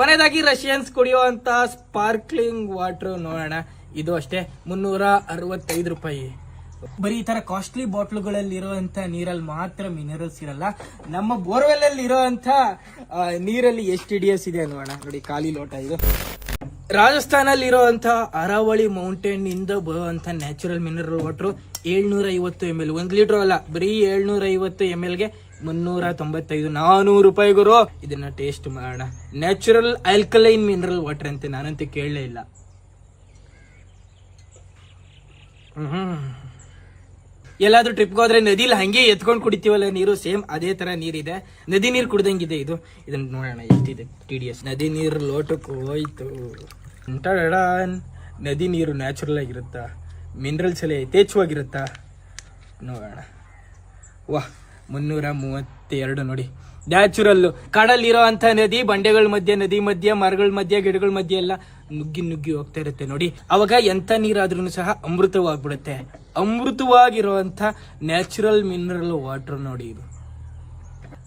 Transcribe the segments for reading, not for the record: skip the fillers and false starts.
ಕೊನೆಯದಾಗಿ Russians ಕುಡಿಯುವಂತ sparkling water ನೋಡೋಣ. ಇದು ಅಷ್ಟೇ 365 ರೂಪಾಯಿ. ಬರೀ ಈ ತರ ಕಾಸ್ಟ್ಲಿ ಬಾಟ್ಲುಗಳಲ್ಲಿ ಇರುವಂತ ನೀರಲ್ಲಿ ಮಾತ್ರ ಮಿನರಲ್ಸ್ ಇರಲ್ಲ. ನಮ್ಮ ಬೋರ್ವೆಲ್ ಅಲ್ಲಿ ಇರುವಂತ ನೀರಲ್ಲಿ ಎಷ್ಟು TDS ಇದೆ ನೋಡೋಣ. ನೋಡಿ, ಖಾಲಿ ಲೋಟ ಇದು. ರಾಜಸ್ಥಾನಲ್ಲಿ ಇರುವಂತ ಅರಾವಳಿ ಮೌಂಟೇನ್ ಇಂದ ಬರುವಂತ natural mineral water 750 ml. 1 litre ಅಲ್ಲ, ಬರೀ 750 ml ಗೆ 395, 400 ರೂಪಾಯಿ ಗುರು. ಇದನ್ನ ಟೇಸ್ಟ್ ಮಾಡೋಣ. ನ್ಯಾಚುರಲ್ ಆಲ್ಕಲೈನ್ ಮಿನರಲ್ ವಾಟರ್ ಅಂತೆ, ನಾನಂತೂ ಕೇಳಲೇ ಇಲ್ಲ. ಎಲ್ಲಾದ್ರೂ ಟ್ರಿಪ್ಗೆ ಹೋದ್ರೆ ನದಿಲಿ ಹಂಗೆ ಎತ್ಕೊಂಡು ಕುಡಿತೀವಲ್ಲ ನೀರು, ಸೇಮ್ ಅದೇ ತರ ನೀರಿದೆ. ನದಿ ನೀರು ಕುಡ್ದಂಗಿದೆ ಇದು. ಇದನ್ನ ನೋಡೋಣ ಎಷ್ಟಿದೆ TDS. ನದಿ ನೀರು ಲೋಟಕ್ಕೆ ಹೋಯ್ತು. ನದಿ ನೀರು ನ್ಯಾಚುರಲ್ ಆಗಿರುತ್ತಾ, ಮಿನರಲ್ಸ್ ಎಲ್ಲ ಯಥೇಚ್ಛವಾಗಿರುತ್ತಾ ನೋಡೋಣ. ವಾಹ್, 332 ನೋಡಿ. ನ್ಯಾಚುರಲ್ ಕಾಡಲ್ಲಿರೋ ಅಂತ ನದಿ, ಬಂಡೆಗಳ ಮಧ್ಯೆ, ನದಿ ಮಧ್ಯೆ, ಮರಗಳ ಮಧ್ಯೆ, ಗಿಡಗಳ ಮಧ್ಯೆ ಎಲ್ಲ ನುಗ್ಗಿ ಹೋಗ್ತಾ ಇರುತ್ತೆ ನೋಡಿ. ಅವಾಗ ಎಂತ ನೀರಾದ್ರೂ ಸಹ ಅಮೃತವಾಗ್ಬಿಡುತ್ತೆ. ಅಮೃತವಾಗಿರುವಂತ ನ್ಯಾಚುರಲ್ ಮಿನರಲ್ ವಾಟರ್ ನೋಡಿ ಇದು.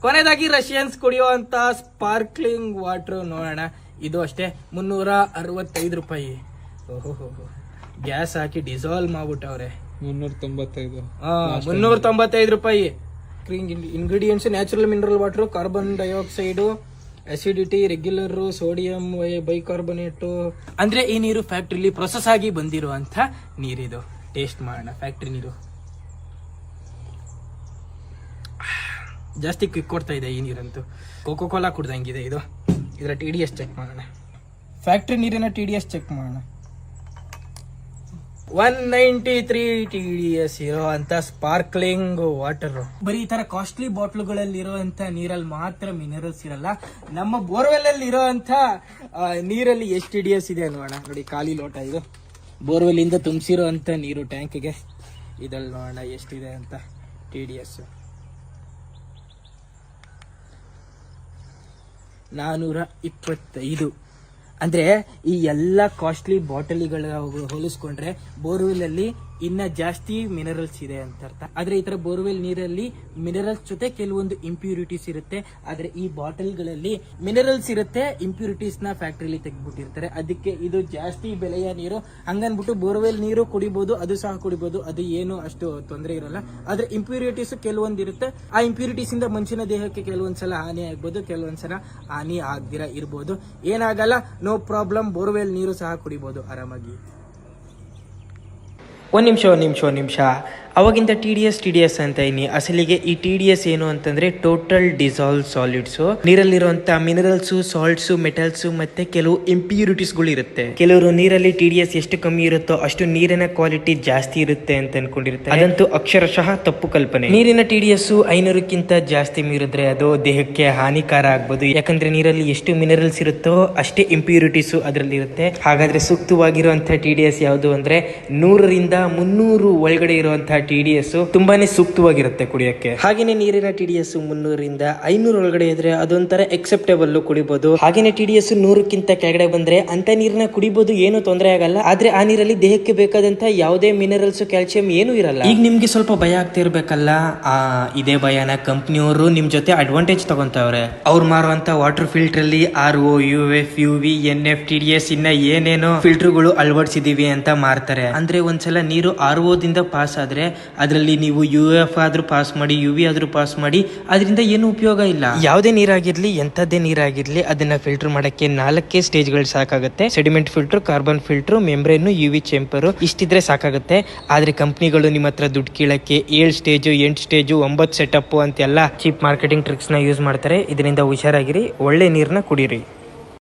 ಕೊನೆಯದಾಗಿ ರಷ್ಯನ್ಸ್ ಕುಡಿಯುವಂತ ಸ್ಪಾರ್ಕ್ಲಿಂಗ್ ವಾಟರ್ ನೋಡೋಣ. ಇದು ಅಷ್ಟೇ 365 ರೂಪಾಯಿ. ಓಹೋ, ಗ್ಯಾಸ್ ಹಾಕಿ ಡಿಸಾಲ್ವ್ ಮಾಡ್ಬಿಟ್ಟವ್ರೆ. 395 ರೂಪಾಯಿ. Ingredients: natural mineral water, carbon dioxide, acidity, regular, sodium bicarbonate. ಅಂದ್ರೆ ಈ ನೀರು ಫ್ಯಾಕ್ಟ್ರಿಲಿ ಪ್ರೊಸೆಸ್ ಆಗಿ ಬಂದಿರುವಂತ ನೀರಿದು. ಟೇಸ್ಟ್ ಮಾಡೋಣ ಫ್ಯಾಕ್ಟ್ರಿ ನೀರು. ಜಾಸ್ತಿ ಕ್ವಿಕ್ ಕೊಡ್ತಾ ಇದೆ ಈ ನೀರಂತೂ. ಕೋಕೋ ಕೋಲಾ ಕುಡ್ದಂಗಿದೆ ಇದು. ಇದರ TDS ಚೆಕ್ ಮಾಡೋಣ. ಫ್ಯಾಕ್ಟ್ರಿ ನೀರಿನ TDS ಚೆಕ್ ಮಾಡೋಣ. 193 TDS ಇರುವಂತ ಸ್ಪಾರ್ಕ್ಲಿಂಗ್ ವಾಟರ್. ಬರೀ ಈ ತರ ಕಾಸ್ಟ್ಲಿ ಬಾಟ್ಲುಗಳಲ್ಲಿ ಇರುವಂತ ನೀರಲ್ಲಿ ಮಾತ್ರ ಮಿನರಲ್ಸ್ ಇರಲ್ಲ. ನಮ್ಮ ಬೋರ್ವೆಲ್ ಅಲ್ಲಿ ಇರುವಂತ ನೀರಲ್ಲಿ ಎಷ್ಟು TDS ಇದೆ ನೋಡೋಣ. ನೋಡಿ, ಖಾಲಿ ಲೋಟ ಇದು. ಬೋರ್ವೆಲ್ ಇಂದ ತುಂಬಿಸಿರುವಂತ ನೀರು ಟ್ಯಾಂಕ್ಗೆ. ಇದ್ರಲ್ಲಿ ನೋಡೋಣ ಎಷ್ಟಿದೆ ಅಂತ TDS. 425. ಅಂದ್ರೆ ಈ ಎಲ್ಲ ಕಾಸ್ಟ್ಲಿ ಬಾಟಲಿಗಳ ಹೋಲಿಸ್ಕೊಂಡ್ರೆ ಬೋರ್ವೆಲ್ ಅಲ್ಲಿ ಇನ್ನ ಜಾಸ್ತಿ ಮಿನರಲ್ಸ್ ಇದೆ ಅಂತ ಅರ್ಥ. ಆದ್ರೆ ಈ ತರ ಬೋರ್ವೆಲ್ ನೀರಲ್ಲಿ ಮಿನರಲ್ಸ್ ಜೊತೆ ಕೆಲವೊಂದು ಇಂಪ್ಯೂರಿಟೀಸ್ ಇರುತ್ತೆ. ಆದ್ರೆ ಈ ಬಾಟಲ್ಗಳಲ್ಲಿ ಮಿನರಲ್ಸ್ ಇರುತ್ತೆ, ಇಂಪ್ಯೂರಿಟೀಸ್ ನ ಫ್ಯಾಕ್ಟ್ರಿಲಿ ತೆಗೆದ್ಬಿಟ್ಟಿರ್ತಾರೆ. ಅದಕ್ಕೆ ಇದು ಜಾಸ್ತಿ ಬೆಲೆಯ ನೀರು. ಹಂಗನ್ಬಿಟ್ಟು ಬೋರ್ವೆಲ್ ನೀರು ಕುಡಿಬಹುದು, ಅದು ಸಹ ಕುಡಿಬಹುದು, ಅದು ಏನು ಅಷ್ಟು ತೊಂದರೆ ಇರಲ್ಲ. ಆದ್ರೆ ಇಂಪ್ಯೂರಿಟೀಸ್ ಕೆಲವೊಂದು ಇರುತ್ತೆ. ಆ ಇಂಪ್ಯೂರಿಟೀಸ್ ಇಂದ ಮನುಷ್ಯನ ದೇಹಕ್ಕೆ ಕೆಲವೊಂದ್ಸಲ ಹಾನಿ ಆಗ್ಬೋದು, ಕೆಲವೊಂದ್ಸಲ ಹಾನಿ ಆಗ್ದಿರ ಇರ್ಬೋದು. ಏನಾಗಲ್ಲ, ನೋ ಪ್ರಾಬ್ಲಮ್. ಬೋರ್ವೆಲ್ ನೀರು ಸಹ ಕುಡಿಬಹುದು ಆರಾಮಾಗಿ. ಒಂದು ನಿಮಿಷ ಅವಾಗಿಂದ TDS ಅಂತ ಇನಿ. ಅಸಲಿಗೆ ಈ TDS ಏನು ಅಂತಂದ್ರೆ ಟೋಟಲ್ ಡಿಸಾಲ್ವ್ ಸಾಲಿಡ್ಸ್. ನೀರಲ್ಲಿರುವಂತ ಮಿನರಲ್ಸ್, ಸಾಲ್ಟ್ಸ್, ಮೆಟಲ್ಸ್ ಮತ್ತೆ ಕೆಲವು ಇಂಪ್ಯೂರಿಟೀಸ್ಗಳು ಇರುತ್ತೆ. ಕೆಲವರು ನೀರಲ್ಲಿ TDS ಎಷ್ಟು ಕಮ್ಮಿ ಇರುತ್ತೋ ಅಷ್ಟು ನೀರಿನ ಕ್ವಾಲಿಟಿ ಜಾಸ್ತಿ ಇರುತ್ತೆ ಅಂತ ಅನ್ಕೊಂಡಿರುತ್ತೆ. ಅದಂತೂ ಅಕ್ಷರಶಃ ತಪ್ಪು ಕಲ್ಪನೆ. ನೀರಿನ TDS 500ಕ್ಕಿಂತ ಜಾಸ್ತಿ ಮೀರಿದ್ರೆ ಅದು ದೇಹಕ್ಕೆ ಹಾನಿಕಾರ ಆಗ್ಬೋದು. ಯಾಕಂದ್ರೆ ನೀರಲ್ಲಿ ಎಷ್ಟು ಮಿನರಲ್ಸ್ ಇರುತ್ತೋ ಅಷ್ಟೇ ಇಂಪ್ಯೂರಿಟೀಸ್ ಅದರಲ್ಲಿ ಇರುತ್ತೆ. ಹಾಗಾದ್ರೆ ಸೂಕ್ತವಾಗಿರುವಂತಹ TDS ಯಾವುದು ಅಂದ್ರೆ 100ರಿಂದ 300 ಒಳಗಡೆ ಇರುವಂತಹ TDS ತುಂಬಾನೇ ಸೂಕ್ತವಾಗಿರುತ್ತೆ ಕುಡಿಯಕ್ಕೆ. ಹಾಗೇನೆ ನೀರಿನ TDS 300ರಿಂದ 500 ಒಳಗಡೆ ಇದ್ರೆ ಅದೊಂಥರ ಎಕ್ಸೆಪ್ಟೇಬಲ್ ಕುಡಿಬಹುದು. ಹಾಗೇನೆ TDS 100ಕ್ಕಿಂತ ಕೆಳಗಡೆ ಬಂದ್ರೆ ಅಂತ ನೀರನ್ನ ಕುಡಿಬಹುದು, ಏನು ತೊಂದರೆ ಆಗಲ್ಲ. ಆದ್ರೆ ಆ ನೀರಲ್ಲಿ ದೇಹಕ್ಕೆ ಬೇಕಾದಂತ ಯಾವುದೇ ಮಿನರಲ್ಸ್, ಕ್ಯಾಲ್ಸಿಯಂ ಏನು ಇರಲ್ಲ. ಈಗ ನಿಮ್ಗೆ ಸ್ವಲ್ಪ ಭಯ ಆಗ್ತಾ ಇರ್ಬೇಕಲ್ಲ. ಇದೇ ಭಯನ ಕಂಪ್ನಿಯವರು ನಿಮ್ ಜೊತೆ ಅಡ್ವಾಂಟೇಜ್ ತಗೊಂತವ್ರೆ. ಅವ್ರು ಮಾರುವಂತ ವಾಟರ್ ಫಿಲ್ಟರ್ ಅಲ್ಲಿ RO, UF, UV, NF, TDS ಇನ್ನ ಏನೇನೋ ಫಿಲ್ಟರ್ಗಳು ಅಳವಡಿಸಿದೀವಿ ಅಂತ ಮಾರ್ತಾರೆ. ಅಂದ್ರೆ ಒಂದ್ಸಲ ನೀರು RO ದಿಂದ ಪಾಸ್ ಆದ್ರೆ ಅದರಲ್ಲಿ ನೀವು UF ಆದ್ರೂ ಪಾಸ್ ಮಾಡಿ, UV ಆದ್ರೂ ಪಾಸ್ ಮಾಡಿ, ಅದರಿಂದ ಏನು ಉಪಯೋಗ ಇಲ್ಲ. ಯಾವುದೇ ನೀರಾಗಿರ್ಲಿ, ಎಂತದ್ದೇ ನೀರಾಗಿರ್ಲಿ, ಅದನ್ನ ಫಿಲ್ಟರ್ ಮಾಡಕ್ಕೆ 4 ಸ್ಟೇಜ್ಗಳು ಸಾಕಾಗುತ್ತೆ. Sediment filter, carbon filter, membrane, UV chamber ಇಷ್ಟಿದ್ರೆ ಸಾಕಾಗುತ್ತೆ. ಆದ್ರೆ ಕಂಪ್ನಿಗಳು ನಿಮ್ಮ ಹತ್ರ ದುಡ್ಡು ಕೀಳಕ್ಕೆ 7 ಸ್ಟೇಜ್, 8 ಸ್ಟೇಜ್, 9 ಸೆಟಪ್ ಅಂತೆಲ್ಲ ಚೀಪ್ ಮಾರ್ಕೆಟಿಂಗ್ ಟ್ರಿಕ್ಸ್ ನ ಯೂಸ್ ಮಾಡ್ತಾರೆ. ಇದರಿಂದ ಹುಷಾರಾಗಿರಿ, ಒಳ್ಳೆ ನೀರನ್ನ ಕುಡೀರಿ.